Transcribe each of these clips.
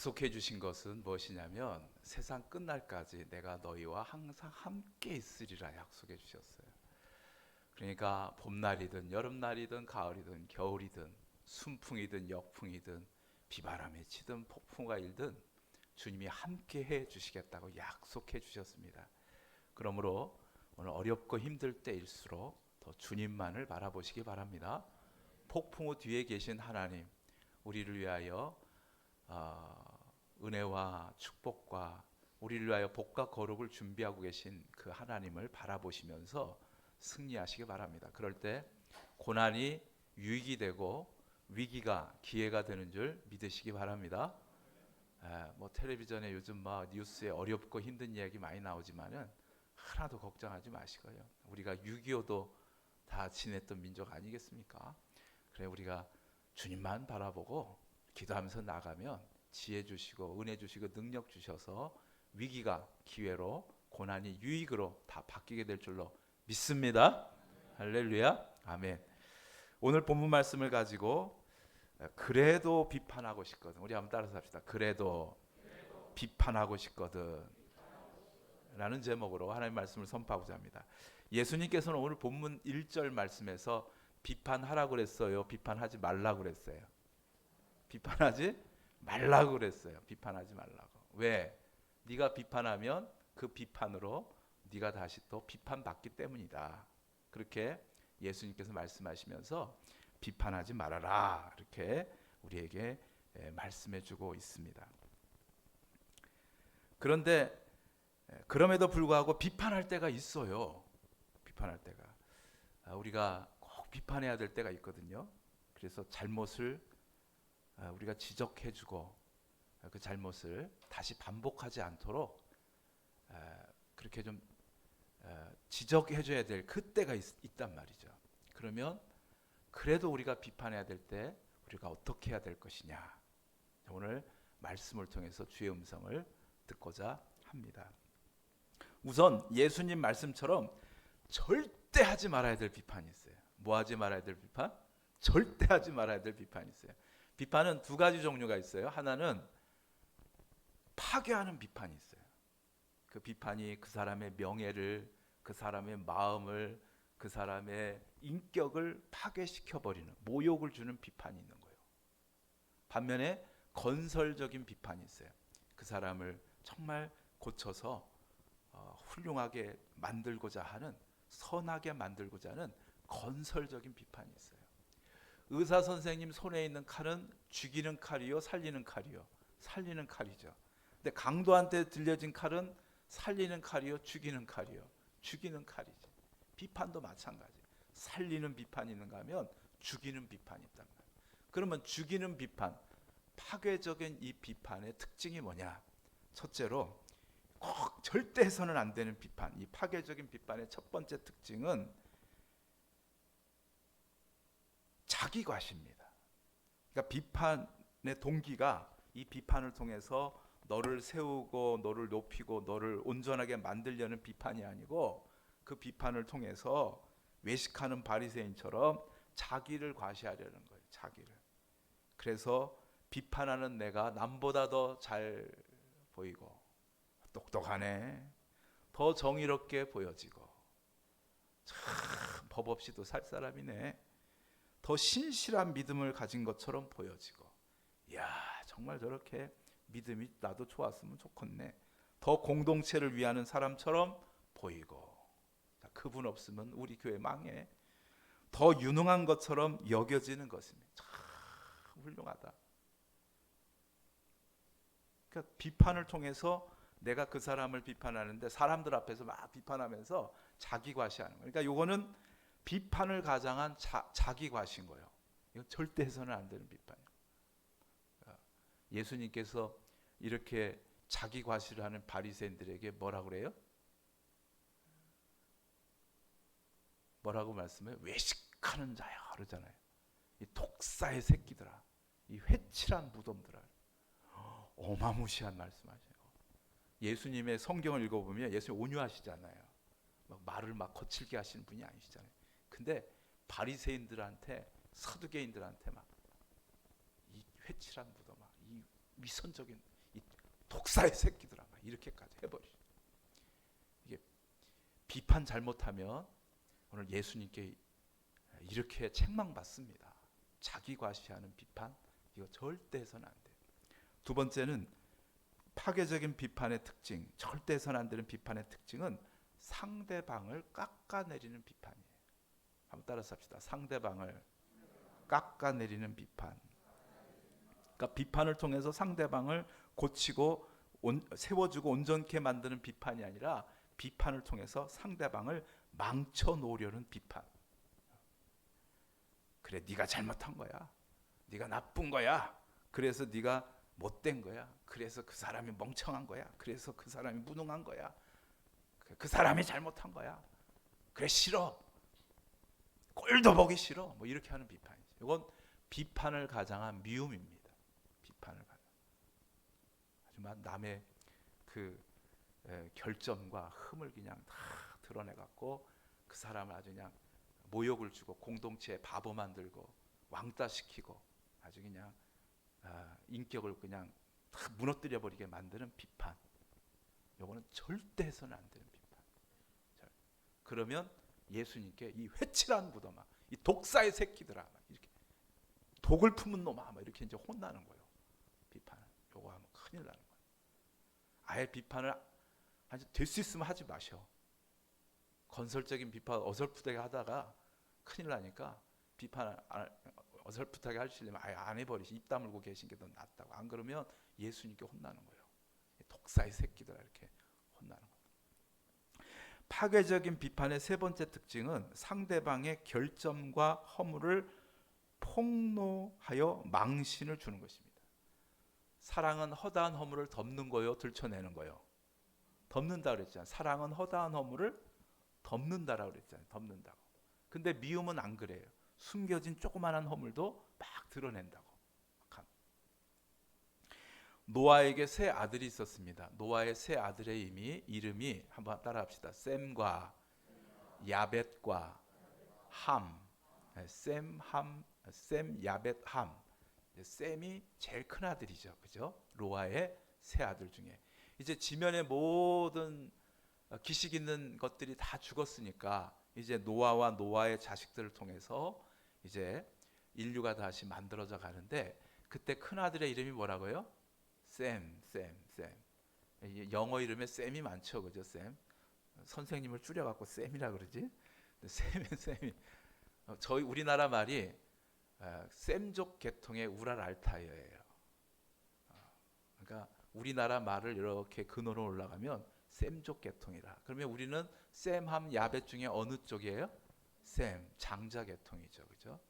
약속해 주신 것은 무엇이냐면 세상 끝날까지 내가 너희와 항상 함께 있으리라 약속해 주셨어요. 그러니까 봄날이든 여름날이든 가을이든 겨울이든 순풍이든 역풍이든 비바람에 치든 폭풍과 일든 주님이 함께 해 주시겠다고 약속해 주셨습니다. 그러므로 오늘 어렵고 힘들 때일수록 더 주님만을 바라보시기 바랍니다. 폭풍 우 뒤에 계신 하나님, 우리를 위하여 은혜와 축복과 우리를 위하여 복과 거룩을 준비하고 계신 그 하나님을 바라보시면서 승리하시기 바랍니다. 그럴 때 고난이 유익이 되고 위기가 기회가 되는 줄 믿으시기 바랍니다. 뭐 텔레비전에 요즘 막 뉴스에 어렵고 힘든 이야기 많이 나오지만은 하나도 걱정하지 마시고요. 우리가 6.25도 다 지냈던 민족 아니겠습니까? 그래 우리가 주님만 바라보고 기도하면서 나가면 지혜 주시고 은혜 주시고 능력 주셔서 위기가 기회로 고난이 유익으로 다 바뀌게 될 줄로 믿습니다. 할렐루야. 아멘. 오늘 본문 말씀을 가지고 그래도 비판하고 싶거든. 우리 한번 따라서 합시다. 그래도 비판하고 싶거든 라는 제목으로 하나님의 말씀을 선포하고자 합니다. 예수님께서는 오늘 본문 1절 말씀에서 비판하라고 그랬어요? 비판하지 말라고 그랬어요? 비판하지 말라고 그랬어요. 비판하지 말라고. 왜? 네가 비판하면 그 비판으로 네가 다시 또 비판받기 때문이다. 그렇게 예수님께서 말씀하시면서 비판하지 말아라. 이렇게 우리에게 말씀해 주고 있습니다. 그런데 그럼에도 불구하고 비판할 때가 있어요. 비판할 때가. 우리가 꼭 비판해야 될 때가 있거든요. 그래서 잘못을 우리가 지적해주고 그 잘못을 다시 반복하지 않도록 그렇게 좀 지적해줘야 될 그때가 있단 말이죠. 그러면 그래도 우리가 비판해야 될 때 우리가 어떻게 해야 될 것이냐, 오늘 말씀을 통해서 주의 음성을 듣고자 합니다. 우선 예수님 말씀처럼 절대 하지 말아야 될 비판이 있어요. 뭐 하지 말아야 될 비판? 절대 하지 말아야 될 비판이 있어요. 비판은 두 가지 종류가 있어요. 하나는 파괴하는 비판이 있어요. 그 비판이 그 사람의 명예를, 그 사람의 마음을, 그 사람의 인격을 파괴시켜버리는, 모욕을 주는 비판이 있는 거예요. 반면에 건설적인 비판이 있어요. 그 사람을 정말 고쳐서 훌륭하게 만들고자 하는, 선하게 만들고자 하는 건설적인 비판이 있어요. 의사 선생님 손에 있는 칼은 죽이는 칼이요, 살리는 칼이요? 살리는 칼이죠. 근데 강도한테 들려진 칼은 살리는 칼이요, 죽이는 칼이요? 죽이는 칼이죠. 비판도 마찬가지. 살리는 비판이 있는가 하면 죽이는 비판이 있단 말이에요. 그러면 죽이는 비판, 파괴적인 이 비판의 특징이 뭐냐? 첫째로 꼭 절대 해서는 안 되는 비판, 이 파괴적인 비판의 첫 번째 특징은 자기 과시입니다. 그러니까 비판의 동기가 이 비판을 통해서 너를 세우고 너를 높이고 너를 온전하게 만들려는 비판이 아니고 그 비판을 통해서 외식하는 바리새인처럼 자기를 과시하려는 거예요. 자기를. 그래서 비판하는 내가 남보다 더 잘 보이고 똑똑하네, 더 정의롭게 보여지고 참 법 없이도 살 사람이네, 더 신실한 믿음을 가진 것처럼 보여지고, 이야 정말 저렇게 믿음이 나도 좋았으면 좋겠네, 더 공동체를 위하는 사람처럼 보이고, 그분 없으면 우리 교회 망해, 더 유능한 것처럼 여겨지는 것입니다. 참 훌륭하다. 그러니까 비판을 통해서 내가 그 사람을 비판하는데 사람들 앞에서 막 비판하면서 자기 과시하는 거예요. 그러니까 요거는 비판을 가장한 자기 과시인 거예요. 이건 절대 해서는 안 되는 비판이에요. 예수님께서 이렇게 자기 과시를 하는 바리새인들에게 뭐라고 그래요? 뭐라고 말씀해요? 외식하는 자야 그러잖아요. 이 독사의 새끼들아, 이 회칠한 무덤들아. 어마무시한 말씀하세요. 예수님의 성경을 읽어보면 예수님 온유하시잖아요. 막 말을 막 거칠게 하시는 분이 아니시잖아요. 근데 바리새인들한테, 서두개인들한테 막 이 회칠한 무덤아, 이 위선적인 독사의 새끼들아, 막 이렇게까지 해버리죠. 이게 비판 잘못하면 오늘 예수님께 이렇게 책망받습니다. 자기 과시하는 비판, 이거 절대 해서는 안 돼요. 두 번째는 파괴적인 비판의 특징, 절대 해서는 안 되는 비판의 특징은 상대방을 깎아내리는 비판이에요. 한번 따라서 합시다. 상대방을 깎아내리는 비판. 그러니까 비판을 통해서 상대방을 고치고 세워주고 온전케 만드는 비판이 아니라 비판을 통해서 상대방을 망쳐놓으려는 비판. 그래, 네가 잘못한 거야. 네가 나쁜 거야. 그래서 네가 못된 거야. 그래서 그 사람이 멍청한 거야. 그래서 그 사람이 무능한 거야. 그 사람이 잘못한 거야. 그래, 싫어. 꼴도 보기 싫어. 뭐 이렇게 하는 비판이죠. 이건 비판을 가장한 미움입니다. 비판을 가장. 하지만 남의 그 결점과 흠을 그냥 다 드러내 갖고 그 사람을 아주 그냥 모욕을 주고 공동체에 바보 만들고 왕따 시키고 아주 그냥 인격을 그냥 다 무너뜨려 버리게 만드는 비판. 요거는 절대 해서는 안 되는 비판. 그러면 예수님께 이 회칠한 무덤아, 이 독사의 새끼들아, 이렇게 독을 품은 놈아, 이렇게 이제 혼나는 거예요. 비판을. 요거 하면 큰일 나는 거예요. 아예 비판을 될 수 있으면 하지 마셔. 건설적인 비판 어설프게 하다가 큰일 나니까 비판 어설프게 하시려면 아예 안 해버리시. 입 다물고 계신 게 더 낫다고. 안 그러면 예수님께 혼나는 거예요. 독사의 새끼들아, 이렇게 혼나는 거예요. 파괴적인 비판의 세 번째 특징은 상대방의 결점과 허물을 폭로하여 망신을 주는 것입니다. 사랑은 허다한 허물을 덮는 거요, 들춰내는 거요? 덮는다 그랬잖아요. 사랑은 허다한 허물을 덮는다라고 그랬잖아요. 덮는다고. 근데 미움은 안 그래요. 숨겨진 조그마한 허물도 막 드러낸다고. 노아에게 세 아들이 있었습니다. 노아의 세 아들의 이름이 한번 따라합시다. 셈과 야벳과 함. 셈, 야벳, 함. 셈이 제일 큰 아들이죠. 그죠? 노아의 세 아들 중에. 이제 지면의 모든 기식 있는 것들이 다 죽었으니까 이제 노아와 노아의 자식들을 통해서 이제 인류가 다시 만들어져 가는데, 그때 큰 아들의 이름이 뭐라고요? 셈. 영어 이름에 셈이 많죠, 그죠? 셈. 선생님을 줄여갖고 셈이라 그러지. 셈이. 저희 우리나라 말이 셈족 계통의 우랄알타이어예요. 그러니까 우리나라 말을 이렇게 근원으로 올라가면 셈족 계통이라. 그러면 우리는 셈, 함, 야벳 중에 어느 쪽이에요? 셈, 장자 계통이죠, 그죠?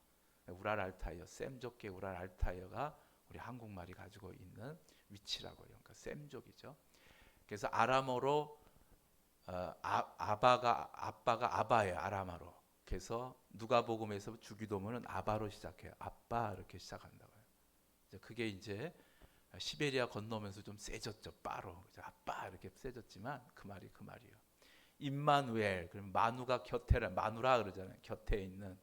우랄알타이어, 셈족계 우랄알타이어가 우리 한국말이 가지고 있는 위치라고요. 그러니까 셈족이죠. 그래서 아람어로 아빠가 아바예요, 아람어로. 그래서 누가복음에서 주기도문은 아바로 시작해요. 아빠 이렇게 시작한다고요. 그게 이제 시베리아 건너면서 좀 세졌죠. 빠로. 아빠 이렇게 세졌지만 그 말이에요. 임마누엘, 그럼 마누가 곁에라, 마누라 그러잖아요. 곁에 있는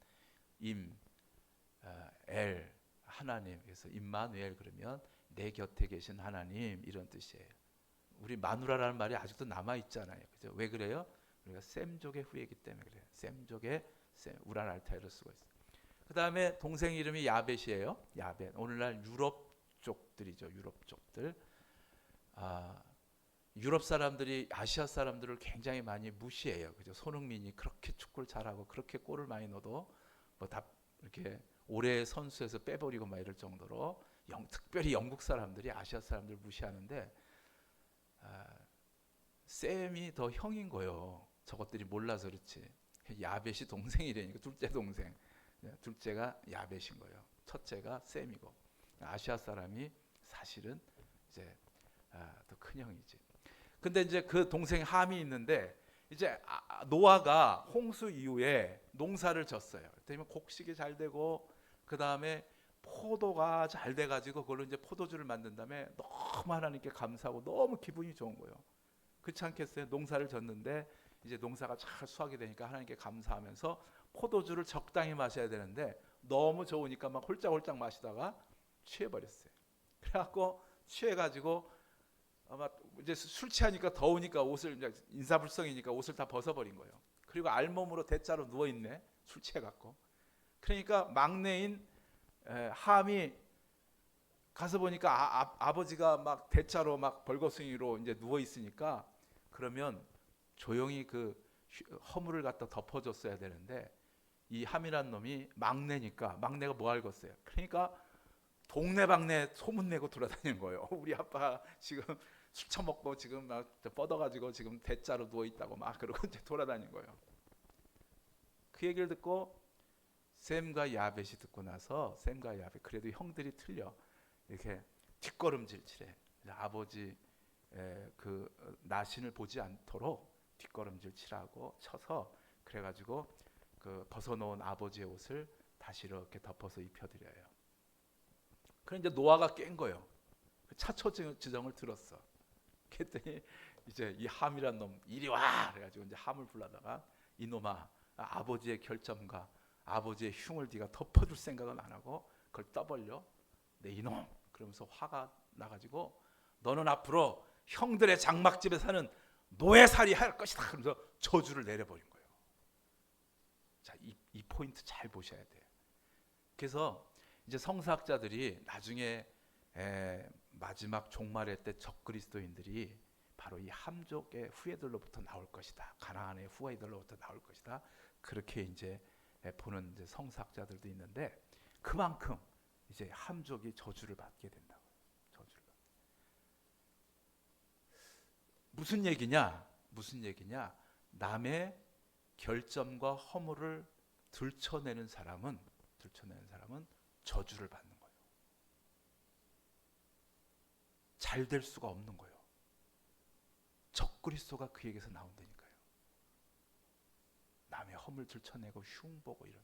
엘 하나님. 그래서 임마누엘 그러면 내 곁에 계신 하나님, 이런 뜻이에요. 우리 마누라라는 말이 아직도 남아 있잖아요. 그죠? 왜 그래요? 우리가 셈족의 후예이기 때문에 그래요. 셈족의 우랄알타이를 쓰고 있어요. 그 다음에 동생 이름이 야벳이에요. 야벳. 오늘날 유럽 쪽들이죠. 유럽 쪽들. 유럽 사람들이 아시아 사람들을 굉장히 많이 무시해요. 그죠? 손흥민이 그렇게 축구를 잘하고 그렇게 골을 많이 넣어도 뭐 다 이렇게 올해 선수에서 빼버리고 막 이럴 정도로 특별히 영국 사람들이 아시아 사람들을 무시하는데, 셈이 더 형인 거예요. 저것들이 몰라서 그렇지. 야벳이 동생이라니까, 둘째 동생. 둘째가 야벳인 거예요. 첫째가 셈이고. 아시아 사람이 사실은 이제 더 큰 형이지. 근데 이제 그 동생 함이 있는데, 이제 노아가 홍수 이후에 농사를 졌어요. 그러면 곡식이 잘 되고, 그 다음에 포도가 잘 돼가지고 그걸로 이제 포도주를 만든 다음에 너무 하나님께 감사하고 너무 기분이 좋은 거예요. 그렇지 않겠어요? 농사를 졌는데 이제 농사가 잘 수확이 되니까 하나님께 감사하면서 포도주를 적당히 마셔야 되는데 너무 좋으니까 막 홀짝홀짝 마시다가 취해버렸어요. 그래갖고 취해가지고 아마 이제 술 취하니까 더우니까 옷을 이제 인사불성이니까 옷을 다 벗어버린 거예요. 그리고 알몸으로 대자로 누워 있네. 술 취해갖고. 그러니까 막내인 함이 가서 보니까 아버지가 막 대자로 막 벌거숭이로 이제 누워 있으니까 그러면 조용히 그 허물을 갖다 덮어줬어야 되는데 이 함이란 놈이 막내니까 막내가 뭐 알겠어요. 그러니까 동네방네 소문내고 돌아다니는 거예요. 우리 아빠 지금 술 처먹고 지금 막 뻗어가지고 지금 대자로 누워 있다고 막 그러고 이제 돌아다니는 거예요. 그 얘기를 듣고 셈과 야벳이 듣고 나서 셈과 야벳 그래도 형들이 틀려 이렇게 뒷걸음질 치래. 아버지 그 나신을 보지 않도록 뒷걸음질 치라고 쳐서 그래가지고 그 벗어놓은 아버지의 옷을 다시 이렇게 덮어서 입혀드려요. 그래 이제 노아가 깬 거예요. 차초 지정을 들었어. 그랬더니 이제 이 함이란 놈 이리 와 그래가지고 이제 함을 불러다가 이놈아 아버지의 결점과 아버지의 흉을 네가 덮어줄 생각은 안 하고 그걸 떠벌려 내 이놈 그러면서 화가 나가지고 너는 앞으로 형들의 장막집에 사는 노예살이 할 것이다 그러면서 저주를 내려버린 거예요. 자, 이 포인트 잘 보셔야 돼요. 그래서 이제 성사학자들이 나중에 마지막 종말의 때 적그리스도인들이 바로 이 함족의 후예들로부터 나올 것이다. 가나안의 후예들로부터 나올 것이다. 그렇게 이제 보는 이제 성사학자들도 있는데 그만큼 이제 함족이 저주를 받게 된다고. 저주를. 무슨 얘기냐? 무슨 얘기냐? 남의 결점과 허물을 들춰내는 사람은 저주를 받는 거예요. 잘 될 수가 없는 거예요. 적그리스도가 그 얘기에서 나온다니까요. 남의 허물 들춰내고 흉보고 이런.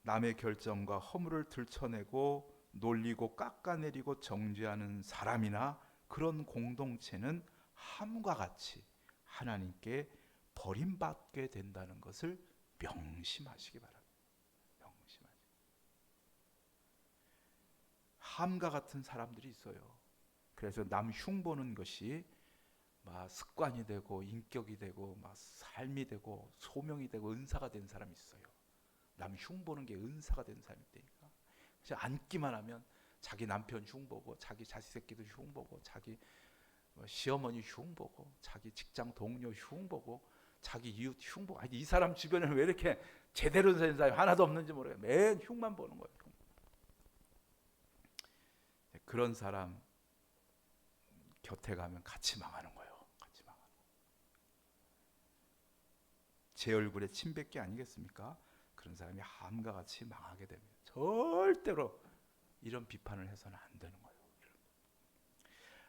남의 결점과 허물을 들춰내고 놀리고 깎아내리고 정죄하는 사람이나 그런 공동체는 함과 같이 하나님께 버림받게 된다는 것을 명심하시기 바랍니다. 명심하시기. 함과 같은 사람들이 있어요. 그래서 남 흉보는 것이 막 습관이 되고 인격이 되고 막 삶이 되고 소명이 되고 은사가 된 사람이 있어요. 남 흉보는 게 은사가 된 사람이 있다니까. 그래서 앉기만 하면 자기 남편 흉보고 자기 자식 새끼도 흉보고 자기 시어머니 흉보고 자기 직장 동료 흉보고 자기 이웃 흉보고 이 사람 주변에는 왜 이렇게 제대로 된 사람이 하나도 없는지 모르겠어요. 맨 흉만 보는 거예요. 그런 사람 곁에 가면 같이 망하는 거예요. 같이 망하는 거예요. 제 얼굴에 침 뱉기 아니겠습니까? 그런 사람이 함과 같이 망하게 됩니다. 절대로 이런 비판을 해서는 안 되는 거예요.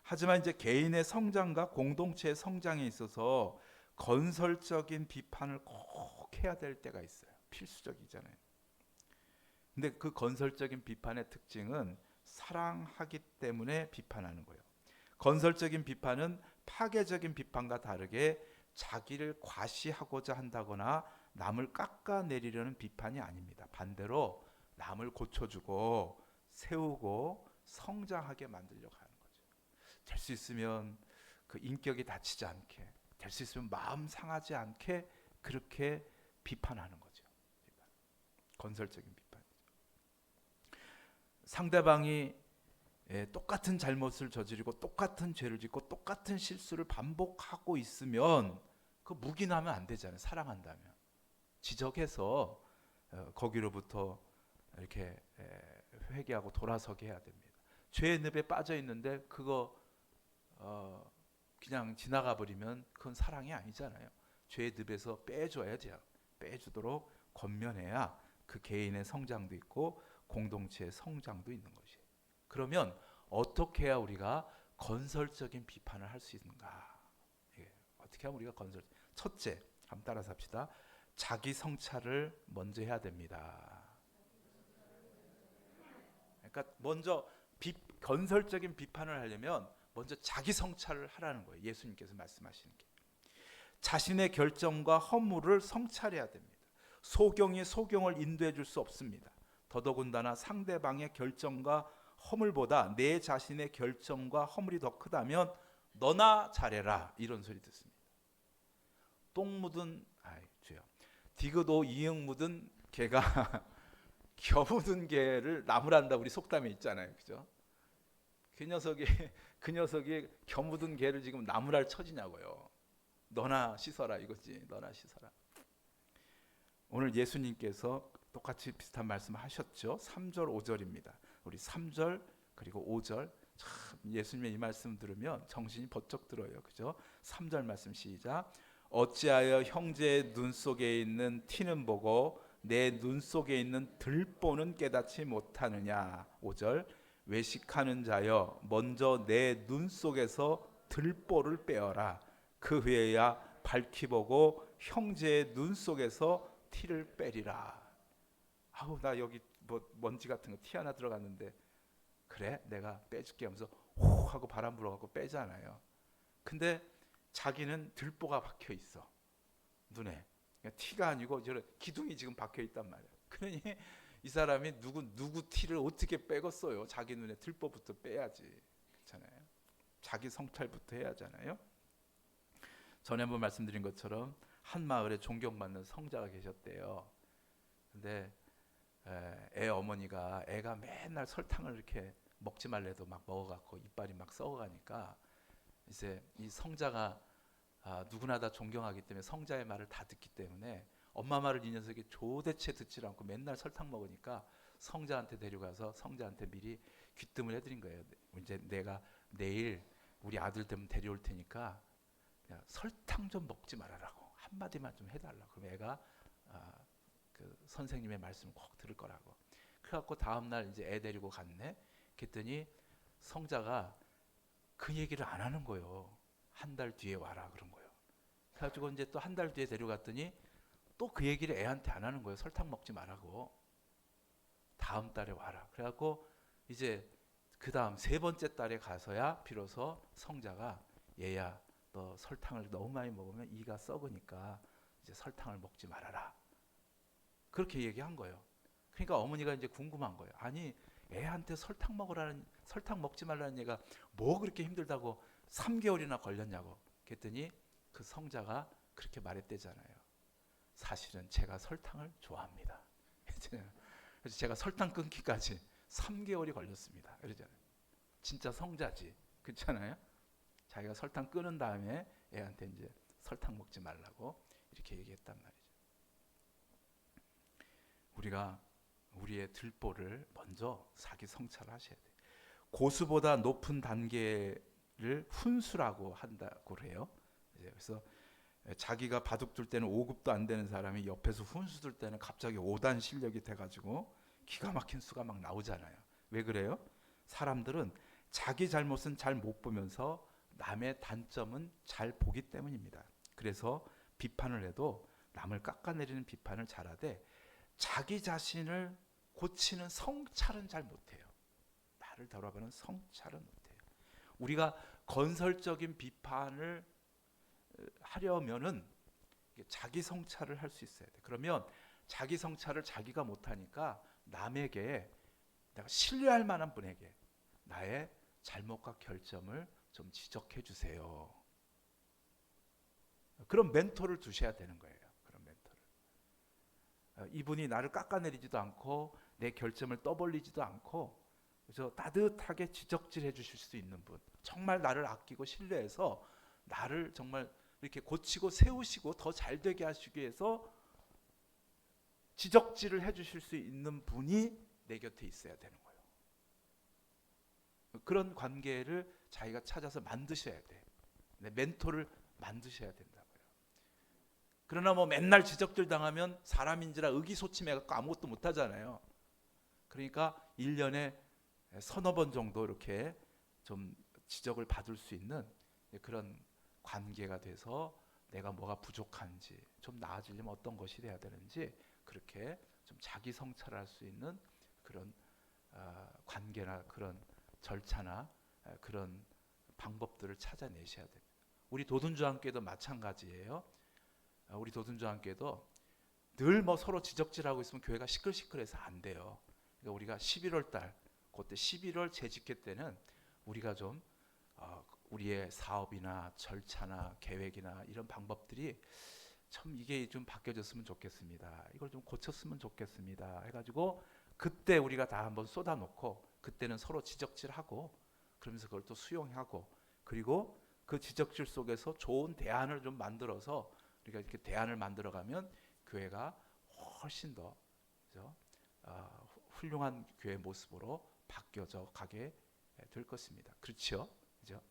하지만 이제 개인의 성장과 공동체의 성장에 있어서 건설적인 비판을 꼭 해야 될 때가 있어요. 필수적이잖아요. 근데 그 건설적인 비판의 특징은 사랑하기 때문에 비판하는 거예요. 건설적인 비판은 파괴적인 비판과 다르게 자기를 과시하고자 한다거나 남을 깎아내리려는 비판이 아닙니다. 반대로 남을 고쳐주고 세우고 성장하게 만들려고 하는 거죠. 될 수 있으면 그 인격이 다치지 않게, 될 수 있으면 마음 상하지 않게 그렇게 비판하는 거죠. 건설적인 비판이죠. 상대방이 똑같은 잘못을 저지르고 똑같은 죄를 짓고 똑같은 실수를 반복하고 있으면 그 묵인하면 안 되잖아요. 사랑한다면 지적해서 거기로부터 이렇게 회개하고 돌아서게 해야 됩니다. 죄의 늪에 빠져 있는데 그거 그냥 지나가 버리면 그건 사랑이 아니잖아요. 죄의 늪에서 빼줘야죠. 빼주도록 권면해야 그 개인의 성장도 있고 공동체의 성장도 있는 것이에요. 그러면 어떻게 해야 우리가 건설적인 비판을 할 수 있는가? 예, 어떻게 하면 우리가 첫째, 한번 따라서 합시다. 자기 성찰을 먼저 해야 됩니다. 그러니까 먼저 건설적인 비판을 하려면 먼저 자기 성찰을 하라는 거예요. 예수님께서 말씀하시는 게. 자신의 결점과 허물을 성찰해야 됩니다. 소경이 소경을 인도해 줄 수 없습니다. 더더군다나 상대방의 결정과 허물보다 내 자신의 결정과 허물이 더 크다면 너나 잘해라. 이런 소리 듣습니다. 똥 묻은 주여 디귿도 이응 묻은 개가 겨 묻은 개를 나무란다. 우리 속담에 있잖아요. 그죠? 그 녀석이 겨 묻은 개를 지금 나무랄 처지냐고요. 너나 씻어라 이거지. 너나 씻어라. 오늘 예수님께서 똑같이 비슷한 말씀을 하셨죠. 3절 5절입니다. 우리 3절 그리고 5절 참 예수님의 이 말씀 들으면 정신이 번쩍 들어요. 그죠? 3절 말씀 시작. 어찌하여 형제의 눈 속에 있는 티는 보고 내 눈 속에 있는 들보는 깨닫지 못하느냐. 5절. 외식하는 자여 먼저 내 눈 속에서 들보를 빼어라. 그 후에야 밝히 보고 형제의 눈 속에서 티를 빼리라. 아우 나 여기 뭐 먼지 같은 거 티 하나 들어갔는데 그래 내가 빼줄게 하면서 호 하고 바람 불어갖고 빼잖아요. 근데 자기는 들보가 박혀 있어 눈에. 그러니까 티가 아니고 저런 기둥이 지금 박혀 있단 말이에요. 그러니 이 사람이 누구 티를 어떻게 빼겠어요? 자기 눈에 들보부터 빼야지. 그렇잖아요. 자기 성찰부터 해야 하잖아요. 전에 한번 말씀드린 것처럼 한 마을에 존경받는 성자가 계셨대요. 근데 애 어머니가 애가 맨날 설탕을 이렇게 먹지 말래도 막 먹어갖고 이빨이 막 썩어가니까 이제 이 성자가 누구나 다 존경하기 때문에 성자의 말을 다 듣기 때문에 엄마 말을 이 녀석이 도대체 듣지 않고 맨날 설탕 먹으니까 성자한테 데려가서 성자한테 미리 귀뜸을 해드린 거예요. 이제 내가 내일 우리 아들 때문에 데려올 테니까 설탕 좀 먹지 말아라고 한마디만 좀 해달라고. 그럼 애가 그 선생님의 말씀을 꼭 들을 거라고. 그래갖고 다음날 이제 애 데리고 갔네. 그랬더니 성자가 그 얘기를 안 하는 거예요. 한 달 뒤에 와라 그런 거예요. 그래가지고 이제 또 한 달 뒤에 데려갔더니 또 그 얘기를 애한테 안 하는 거예요. 설탕 먹지 말라고. 다음 달에 와라. 그래갖고 이제 그 다음 세 번째 달에 가서야 비로소 성자가 얘야 너 설탕을 너무 많이 먹으면 이가 썩으니까 이제 설탕을 먹지 말아라. 그렇게 얘기한 거예요. 그러니까 어머니가 이제 궁금한 거예요. 아니 애한테 설탕 먹지 말라는 얘가 뭐 그렇게 힘들다고 3개월이나 걸렸냐고. 그랬더니 그 성자가 그렇게 말했대잖아요. 사실은 제가 설탕을 좋아합니다. 그래서 제가 설탕 끊기까지 3개월이 걸렸습니다. 그러잖아요. 진짜 성자지. 그렇잖아요. 자기가 설탕 끊은 다음에 애한테 이제 설탕 먹지 말라고 이렇게 얘기했단 말이죠. 우리가 우리의 들보를 먼저 사기 성찰하셔야 돼요. 고수보다 높은 단계를 훈수라고 한다고 해요. 그래서 자기가 바둑 둘 때는 5급도 안 되는 사람이 옆에서 훈수 둘 때는 갑자기 5단 실력이 돼가지고 기가 막힌 수가 막 나오잖아요. 왜 그래요? 사람들은 자기 잘못은 잘 못 보면서 남의 단점은 잘 보기 때문입니다. 그래서 비판을 해도 남을 깎아내리는 비판을 잘하되 자기 자신을 고치는 성찰은 잘 못해요. 나를 돌아보는 성찰은 못해요. 우리가 건설적인 비판을 하려면은 자기 성찰을 할 수 있어야 돼. 그러면 자기 성찰을 자기가 못하니까 남에게 내가 신뢰할 만한 분에게 나의 잘못과 결점을 좀 지적해 주세요. 그런 멘토를 두셔야 되는 거예요. 그런 멘토를. 이분이 나를 깎아내리지도 않고 내 결점을 떠벌리지도 않고 그래서 따뜻하게 지적질해 주실 수 있는 분, 정말 나를 아끼고 신뢰해서 나를 정말 이렇게 고치고 세우시고 더 잘 되게 하시기 위해서 지적질을 해주실 수 있는 분이 내 곁에 있어야 되는 거예요. 그런 관계를 자기가 찾아서 만드셔야 돼. 멘토를 만드셔야 된다고요. 그러나 뭐 맨날 지적질 당하면 사람인지라 의기소침해갖고 아무것도 못하잖아요. 그러니까 1년에 서너 번 정도 이렇게 좀 지적을 받을 수 있는 그런 관계가 돼서 내가 뭐가 부족한지 좀 나아지려면 어떤 것이 돼야 되는지 그렇게 좀 자기 성찰할 수 있는 그런 관계나 그런 절차나 그런 방법들을 찾아내셔야 됩니다. 우리 도둔조항교회도 마찬가지예요. 우리 도둔조항교회도 늘 뭐 서로 지적질하고 있으면 교회가 시끌시끌해서 안 돼요. 그러니까 우리가 11월 달 그때 11월 재직회 때는 우리가 좀 우리의 사업이나 절차나 계획이나 이런 방법들이 참 이게 좀 바뀌어졌으면 좋겠습니다. 이걸 좀 고쳤으면 좋겠습니다. 해가지고 그때 우리가 다 한번 쏟아놓고 그때는 서로 지적질하고 그러면서 그걸 또 수용하고 그리고 그 지적질 속에서 좋은 대안을 좀 만들어서 우리가 이렇게 대안을 만들어가면 교회가 훨씬 더 그죠? 훌륭한 교회 모습으로 바뀌어져 가게 될 것입니다. 그렇죠? 그죠?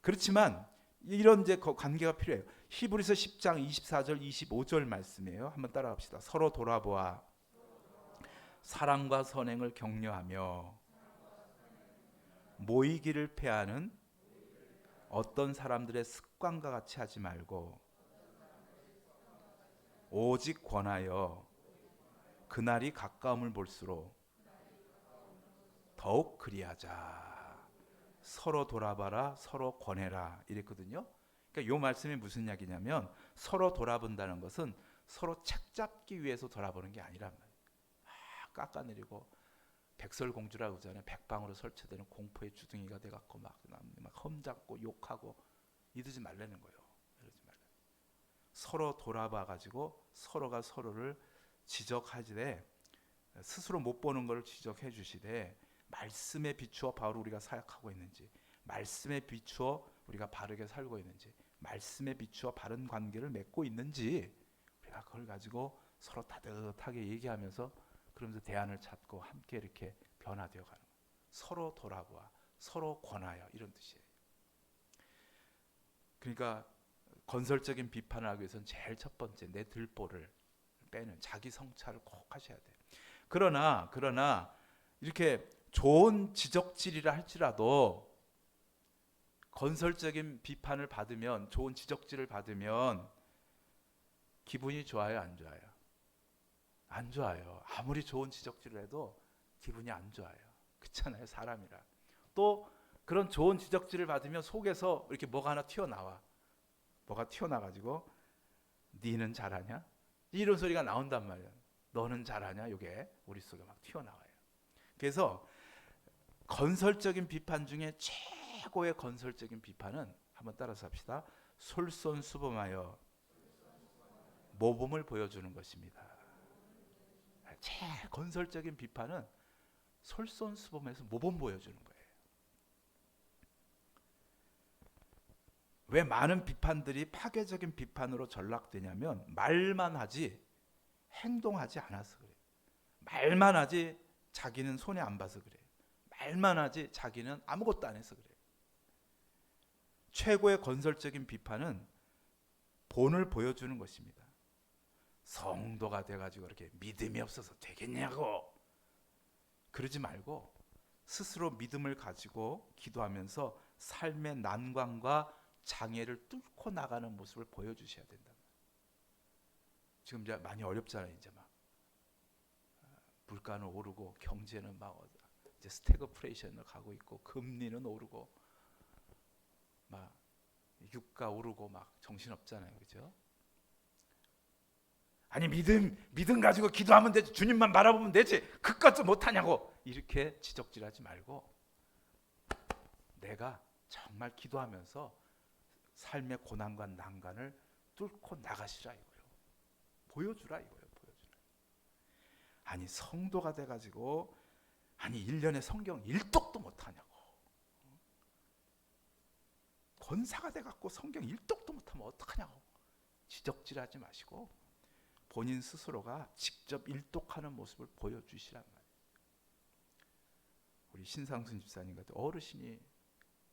그렇지만 이런 이제 관계가 필요해요. 히브리서 10장 24절 25절 말씀이에요. 한번 따라갑시다. 서로 돌아보아 사랑과 선행을 격려하며 모이기를 패하는 어떤 사람들의 습관과 같이 하지 말고 오직 권하여 그날이 가까움을 볼수록 더욱 그리하자. 서로 돌아봐라, 서로 권해라 이랬거든요. 그러니까 이 말씀이 무슨 이야기냐면 서로 돌아본다는 것은 서로 책 잡기 위해서 돌아보는 게 아니란 말이에요. 막 깎아내리고 백설공주라고 하잖아요. 백방으로 설치되는 공포의 주둥이가 돼갖고 막 험잡고 욕하고 이러지 말라는 거예요. 이러지 말라. 서로 돌아봐가지고 서로가 서로를 지적하지되 스스로 못 보는 걸 지적해 주시되 말씀에 비추어 바로 우리가 사역하고 있는지, 말씀에 비추어 우리가 바르게 살고 있는지, 말씀에 비추어 바른 관계를 맺고 있는지 우리가 그걸 가지고 서로 따뜻하게 얘기하면서 그러면서 대안을 찾고 함께 이렇게 변화되어 가는 거예요. 서로 돌아보아 서로 권하여 이런 뜻이에요. 그러니까 건설적인 비판을 하기 위해서는 제일 첫 번째 내 들보를 빼는 자기 성찰을 꼭 하셔야 돼요. 그러나 이렇게 좋은 지적질이라 할지라도 건설적인 비판을 받으면 좋은 지적질을 받으면 기분이 좋아요, 안 좋아요? 안 좋아요. 아무리 좋은 지적질을 해도 기분이 안 좋아요. 그렇잖아요, 사람이라. 또 그런 좋은 지적질을 받으면 속에서 이렇게 뭐가 하나 튀어나와. 뭐가 튀어나가지고 니는 잘하냐? 이런 소리가 나온단 말이에요. 너는 잘하냐? 이게 우리 속에 막 튀어나와요. 그래서 건설적인 비판 중에 최고의 건설적인 비판은 한번 따라서 합시다. 솔선수범하여 모범을 보여주는 것입니다. 제일 건설적인 비판은 솔선수범해서 모범 보여주는 거예요. 왜 많은 비판들이 파괴적인 비판으로 전락되냐면 말만 하지 행동하지 않아서 그래요. 말만 하지 자기는 손에 안 봐서 그래요. 말만 하지 자기는 아무것도 안 해서 그래요. 최고의 건설적인 비판은 본을 보여주는 것입니다. 성도가 돼가지고 이렇게 믿음이 없어서 되겠냐고 그러지 말고 스스로 믿음을 가지고 기도하면서 삶의 난관과 장애를 뚫고 나가는 모습을 보여주셔야 된다. 지금 이제 많이 어렵잖아요. 이제 막 물가는 오르고 경제는 막 이제 스태그플레이션을 가고 있고 금리는 오르고 막 유가 오르고 막 정신 없잖아요, 그렇죠? 아니 믿음 가지고 기도하면 되지, 주님만 바라보면 되지, 그것도 못하냐고 이렇게 지적질하지 말고 내가 정말 기도하면서 삶의 고난과 난관을 뚫고 나가시라 이거예요. 보여주라 이거예요. 보여주라. 아니 성도가 돼가지고 아니 1년에 성경 1독도 못하냐고, 권사가 돼갖고 성경 1독도 못하면 어떡하냐고 지적질하지 마시고 본인 스스로가 직접 일독하는 모습을 보여주시란 말이에요. 우리 신상순 집사님 같은 어르신이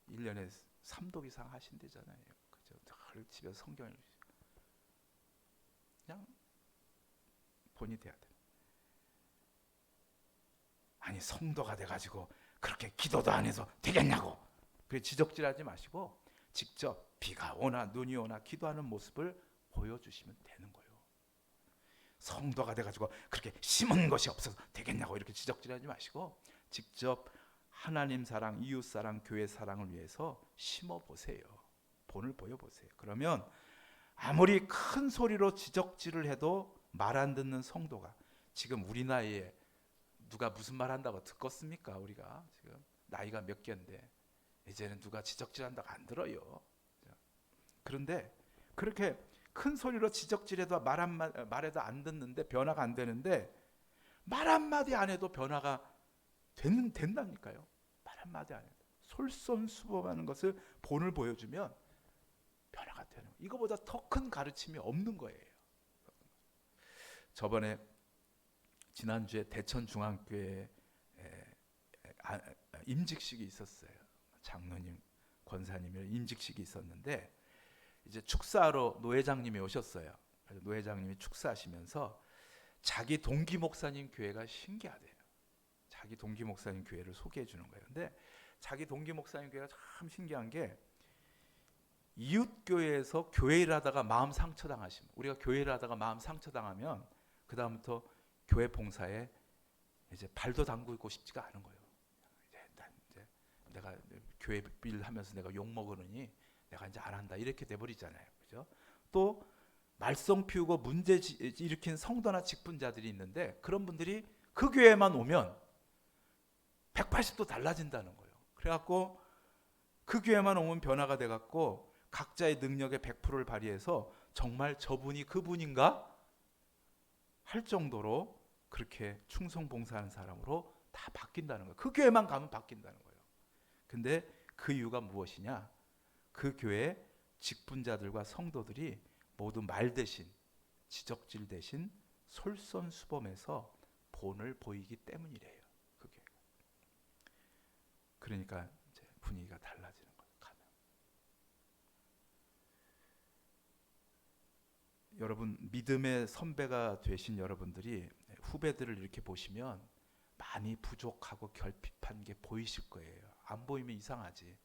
1년에 3독 이상 하신대잖아요. 그죠? 늘 집에서 성경을 그냥 본이 돼야 돼. 아니 성도가 돼가지고 그렇게 기도도 안 해서 되겠냐고 그래 지적질하지 마시고 직접 비가 오나 눈이 오나 기도하는 모습을 보여주시면 되는 거예요. 성도가 돼가지고 그렇게 심은 것이 없어서 되겠냐고 이렇게 지적질하지 마시고 직접 하나님 사랑, 이웃 사랑, 교회 사랑을 위해서 심어 보세요. 본을 보여 보세요. 그러면 아무리 큰 소리로 지적질을 해도 말 안 듣는 성도가 지금 우리 나이에 누가 무슨 말 한다고 듣겠습니까? 우리가 지금 나이가 몇 개인데 이제는 누가 지적질한다고 안 들어요. 그런데 그렇게 큰 소리로 지적질해도 말해도 안 듣는데, 변화가 안 되는데, 말 한마디 안 해도 변화가 된다니까요. 말 한마디 안 해도 솔선수범하는 것을 본을 보여주면 변화가 되는 거예요. 이거보다 더 큰 가르침이 없는 거예요. 저번에 지난주에 대천중앙교회 임직식이 있었어요. 장로님, 권사님의 임직식이 있었는데 이제 축사하러 노회장님이 오셨어요. 그래서 노회장님이 축사하시면서 자기 동기 목사님 교회가 신기하대요. 자기 동기 목사님 교회를 소개해 주는 거예요. 근데 자기 동기 목사님 교회가 참 신기한 게, 이웃 교회에서 교회를 하다가 마음 상처당하시면, 우리가 교회를 하다가 마음 상처당하면 그 다음부터 교회 봉사에 이제 발도 담그고 싶지가 않은 거예요. 이제 내가 교회 일 하면서 내가 욕 먹으느니 내가 이제 안 한다, 이렇게 돼 버리잖아요. 그죠? 또 말썽 피우고 문제 일으킨 성도나 직분자들이 있는데, 그런 분들이 그 교회만 오면 180도 달라진다는 거예요. 그래갖고 그 교회만 오면 변화가 돼갖고 각자의 능력의 100%를 발휘해서 정말 저분이 그분인가 할 정도로 그렇게 충성봉사하는 사람으로 다 바뀐다는 거예요. 그 교회만 가면 바뀐다는 거예요. 근데 그 이유가 무엇이냐? 그 교회 직분자들과 성도들이 모두 말 대신, 지적질 대신 솔선수범해서 본을 보이기 때문이래요. 그게. 그러니까 이제 분위기가 달라지는 거예요. 가면. 여러분, 믿음의 선배가 되신 여러분들이 후배들을 이렇게 보시면 많이 부족하고 결핍한 게 보이실 거예요. 안 보이면 이상하지.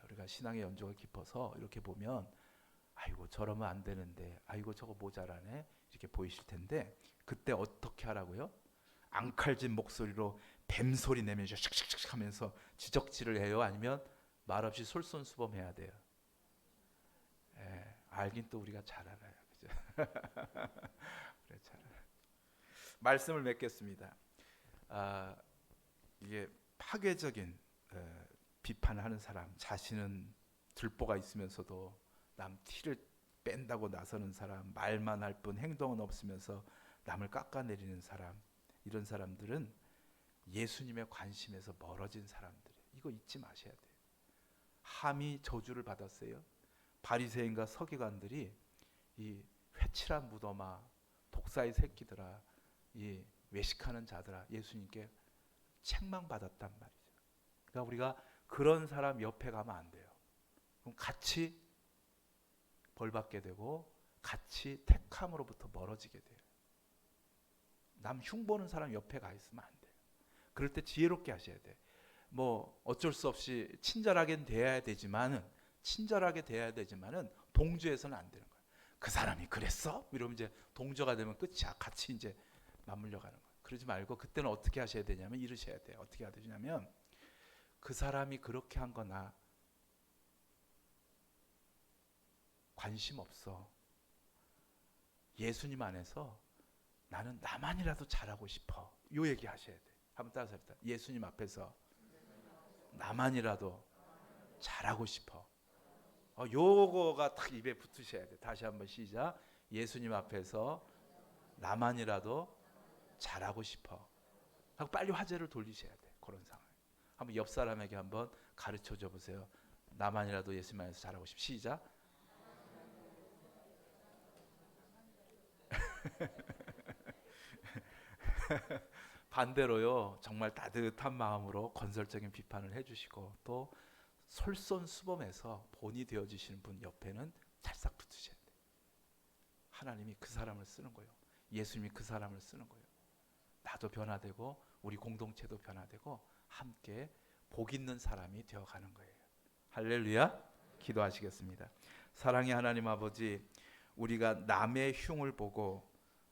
우리가 신앙의 연조가 깊어서 이렇게 보면 아이고 저러면 안 되는데, 아이고 저거 모자라네, 이렇게 보이실 텐데, 그때 어떻게 하라고요? 앙칼진 목소리로 뱀소리 내면서 샥샥샥 하면서 지적질을 해요? 아니면 말없이 솔선수범해야 돼요? 알긴 또 우리가 잘 알아요. 그죠? 그래, 잘 알아요. 말씀을 맺겠습니다. 이게 파괴적인 비판을 하는 사람, 자신은 들보가 있으면서도 남 티를 뺀다고 나서는 사람, 말만 할 뿐 행동은 없으면서 남을 깎아내리는 사람, 이런 사람들은 예수님의 관심에서 멀어진 사람들이에요. 이거 잊지 마셔야 돼요. 함이 저주를 받았어요. 바리새인과 서기관들이 이 회칠한 무덤아, 독사의 새끼들아, 이 외식하는 자들아, 예수님께 책망받았단 말이죠. 그러니까 우리가 그런 사람 옆에 가면 안 돼요. 그럼 같이 벌받게 되고 같이 택함으로부터 멀어지게 돼요. 남 흉보는 사람 옆에 가 있으면 안 돼요. 그럴 때 지혜롭게 하셔야 돼. 뭐 어쩔 수 없이 친절하게 대해야 되지만은 동조해서는 안 되는 거예요. 그 사람이 그랬어? 이러면 이제 동조가 되면 끝이야. 같이 이제 맞물려 가는 거예요. 그러지 말고 그때는 어떻게 하셔야 되냐면 이러셔야 돼요. 어떻게 해야 되냐면, 그 사람이 그렇게 한 거나 관심 없어. 예수님 안에서 나는 나만이라도 잘하고 싶어. 요 얘기 하셔야 돼. 한번 따라서 합시다. 예수님 앞에서 나만이라도 잘하고 싶어. 요거가 딱 입에 붙으셔야 돼. 다시 한번 시작. 예수님 앞에서 나만이라도 잘하고 싶어. 하고 빨리 화제를 돌리셔야 돼. 그런 상황. 한번 옆 사람에게 한번 가르쳐 줘 보세요. 나만이라도 예수님 안에서 잘하고 싶어. 시작. 반대로요, 정말 따뜻한 마음으로 건설적인 비판을 해주시고 또 솔선수범해서 본이 되어주시는 분 옆에는 찰싹 붙으셔야 돼요. 하나님이 그 사람을 쓰는 거예요. 예수님이 그 사람을 쓰는 거예요. 나도 변화되고 우리 공동체도 변화되고 함께 복 있는 사람이 되어가는 거예요. 할렐루야. 기도하시겠습니다. 사랑의 하나님 아버지, 우리가 남의 흉을 보고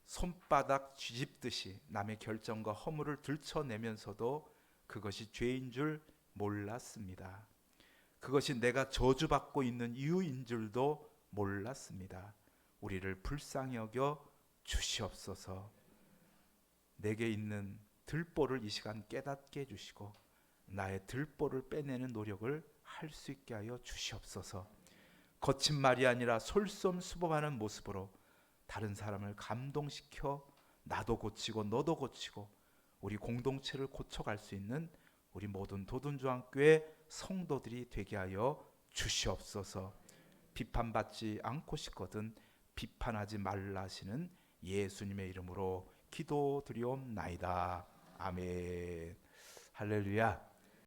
손바닥 쥐집듯이 남의 결정과 허물을 들춰내면서도 그것이 죄인 줄 몰랐습니다. 그것이 내가 저주받고 있는 이유인 줄도 몰랐습니다. 우리를 불쌍히 여겨 주시옵소서. 내게 있는 들보를 이 시간 깨닫게 해주시고 나의 들보를 빼내는 노력을 할 수 있게 하여 주시옵소서. 거친 말이 아니라 솔선수범하는 모습으로 다른 사람을 감동시켜 나도 고치고 너도 고치고 우리 공동체를 고쳐갈 수 있는 우리 모든 도둔조항교회 성도들이 되게 하여 주시옵소서. 비판받지 않고 싶거든 비판하지 말라 하시는 예수님의 이름으로 기도드리옵나이다. 아멘. 할렐루야.